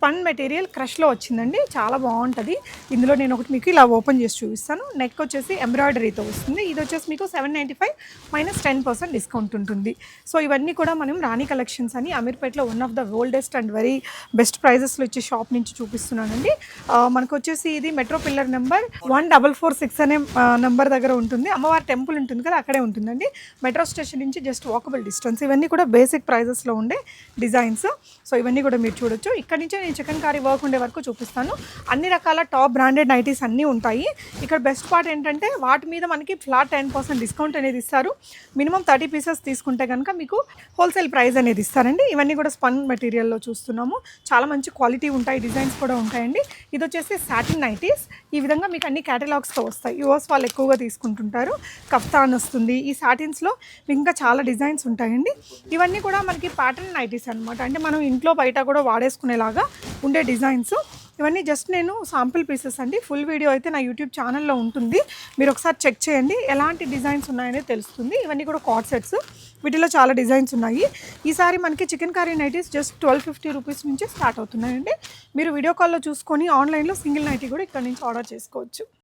Spun material క్రష్లో వచ్చిందండి, చాలా బాగుంటుంది. ఇందులో నేను ఒకటి మీకు ఇలా ఓపెన్ చేసి చూపిస్తాను. నెక్ వచ్చేసి ఎంబ్రాయిడరీతో వస్తుంది. ఇది వచ్చేసి మీకు 795 మైనస్ 10% డిస్కౌంట్ ఉంటుంది. సో ఇవన్నీ కూడా మనం రాణి కలెక్షన్స్ అని అమీర్పేట్లో one of the oldest and very best ప్రైజెస్లో ఇచ్చే షాప్ నుంచి చూపిస్తున్నానండి. మనకు వచ్చేసి ఇది మెట్రో పిల్లర్ నెంబర్ 1446 అనే నెంబర్ దగ్గర ఉంటుంది. అమ్మవారి టెంపుల్ ఉంటుంది కదా, అక్కడే ఉంటుందండి. మెట్రో స్టేషన్ నుంచి జస్ట్ వాకబుల్ డిస్టెన్స్. ఇవన్నీ కూడా బేసిక్ ప్రైజెస్లో ఉండే డిజైన్స్. సో ఇవన్నీ కూడా మీరు చూడొచ్చు. ఇక్కడ నుంచి నేను చికెన్ కారీ వర్క్ ఉండే వరకు చూపిస్తాను. అన్ని రకాల టాప్ బ్రాండెడ్ నైటీస్ అన్నీ ఉంటాయి. ఇక్కడ బెస్ట్ పార్ట్ ఏంటంటే వాటి మీద మనకి ఫ్లాట్ 10% డిస్కౌంట్ అనేది ఇస్తారు. మినిమం 30 పీసెస్ తీసుకుంటే కనుక మీకు హోల్సేల్ ప్రైస్ అనేది ఇస్తారండి. ఇవన్నీ కూడా స్పన్ మెటీరియల్లో చూస్తున్నాము. చాలా మంచి క్వాలిటీ ఉంటాయి, డిజైన్స్ కూడా ఉంటాయండి. ఇది వచ్చేసి సాటిన్ నైటీస్. ఈ విధంగా మీకు అన్ని క్యాటలాగ్స్తో వస్తాయి. యూఎస్ వాళ్ళు ఎక్కువగా తీసుకుంటుంటారు. కఫ్తాన్ వస్తుంది. ఈ సాటిన్స్లో మీకు ఇంకా చాలా డిజైన్స్ ఉంటాయండి. ఇవన్నీ కూడా మనకి ప్యాటర్న్ నైటీస్ అనమాట. అంటే మనం ఇంట్లో బయట కూడా వాడేసుకునేలాగా ఉండే డిజైన్స్. ఇవన్నీ జస్ట్ నేను శాంపిల్ పీసెస్ అండి. ఫుల్ వీడియో అయితే నా యూట్యూబ్ ఛానల్లో ఉంటుంది, మీరు ఒకసారి చెక్ చేయండి. ఎలాంటి డిజైన్స్ ఉన్నాయనేది తెలుస్తుంది. ఇవన్నీ కూడా కార్డ్ సెట్స్, వీటిలో చాలా డిజైన్స్ ఉన్నాయి. ఈసారి మనకి chicken curry nighties just 1250 rupees నుంచి స్టార్ట్ అవుతున్నాయండి. మీరు వీడియో కాల్లో చూసుకొని ఆన్లైన్లో సింగిల్ నైటీ కూడా ఇక్కడ నుంచి ఆర్డర్ చేసుకోవచ్చు.